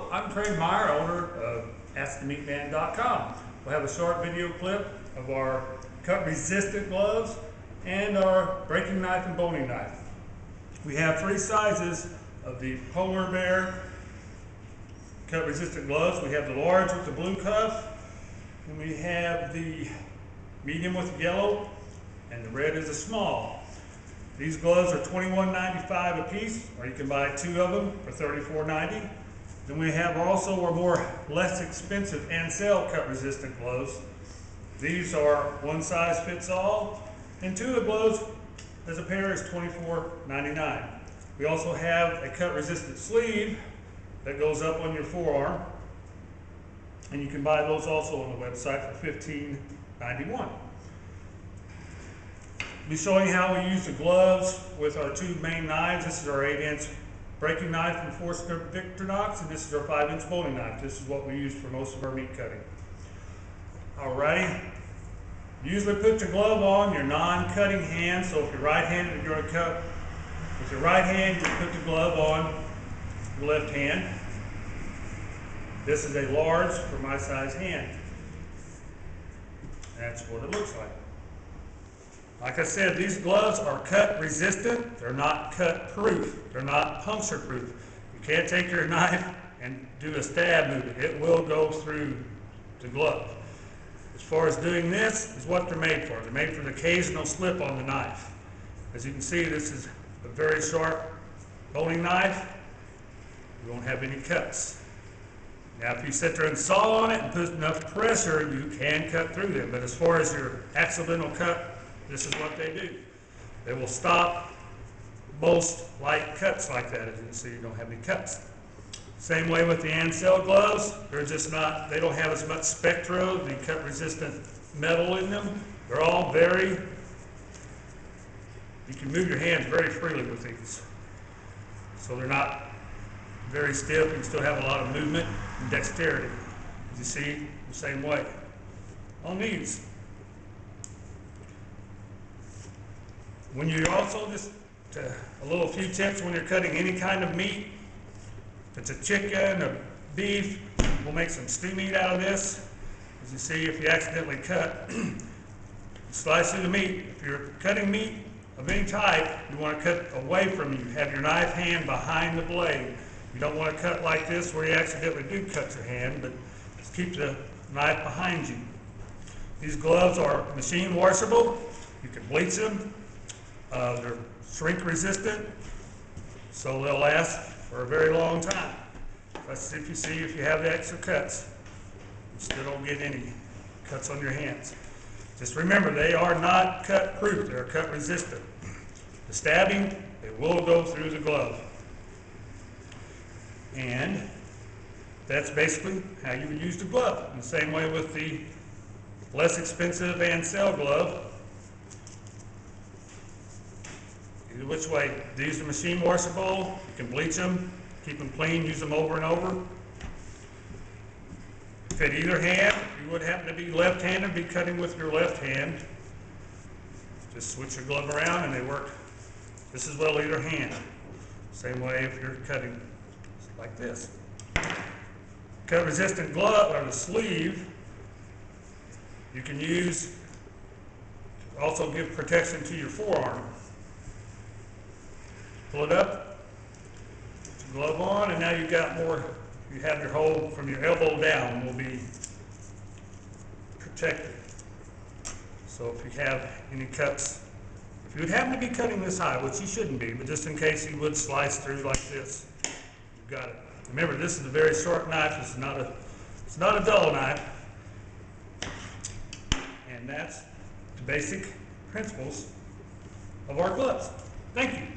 Hello, I'm Trey Meyer, owner of AskTheMeatMan.com. We'll have a short video clip of our cut-resistant gloves and our breaking knife and boning knife. We have three sizes of the polar bear cut-resistant gloves. We have the large with the blue cuff, and we have the medium with the yellow, and the red is a small. These gloves are $21.95 a piece, or you can buy two of them for $34.90. Then we have also our less expensive Ansell cut-resistant gloves. These are one size fits all, and two of the gloves as a pair is $24.99. We also have a cut-resistant sleeve that goes up on your forearm, and you can buy those also on the website for $15.91. I'll be showing you how we use the gloves with our two main knives. This is our 8-inch breaking knife from Force-Grip Victorinox, and this is our 5-inch boning knife. This is what we use for most of our meat cutting. Alrighty, usually put your glove on your non-cutting hand. So if you're right-handed, you're going to cut with your right hand. You put the glove on your left hand. This is a large for my size hand. That's what it looks like. Like I said, these gloves are cut resistant. They're not cut proof. They're not puncture proof. You can't take your knife and do a stab movement. It will go through the glove. As far as doing this, is what they're made for. They're made for the occasional slip on the knife. As you can see, this is a very sharp boning knife. You won't have any cuts. Now, if you sit there and saw on it and put enough pressure, you can cut through them. But as far as your accidental cut, this is what they do. They will stop most light cuts like that. As you can see, you don't have any cuts. Same way with the Ansell gloves. They're just not, they don't have as much spectro, the cut resistant metal in them. They're all you can move your hands very freely with these. So they're not very stiff. You still have a lot of movement and dexterity. As you see, the same way. On these. When you also a few tips when you're cutting any kind of meat. If it's a chicken or beef, we'll make some stew meat out of this. As you see, if you accidentally cut, slice through the meat. If you're cutting meat of any type, you want to cut away from you. Have your knife hand behind the blade. You don't want to cut like this where you accidentally do cut your hand, but just keep the knife behind you. These gloves are machine washable. You can bleach them. They're shrink resistant, so they'll last for a very long time. Let's see if you have the extra cuts. You still don't get any cuts on your hands. Just remember, they are not cut proof. They're cut resistant. The stabbing, it will go through the glove. And that's basically how you would use the glove. In the same way with the less expensive Ansell glove. Either which way. These are machine washable. You can bleach them, keep them clean, use them over and over. Fit either hand. If you would happen to be left-handed, be cutting with your left hand. Just switch your glove around and they work just as well either hand. Same way if you're cutting like this. Cut resistant glove or the sleeve you can use to also give protection to your forearm. Pull it up, put your glove on, and now you've got more, you have your hold from your elbow down will be protected. So if you have any cuts, if you would happen to be cutting this high, which you shouldn't be, but just in case you would slice through like this, you've got it. Remember, this is a very sharp knife. It's not a dull knife. And that's the basic principles of our gloves. Thank you.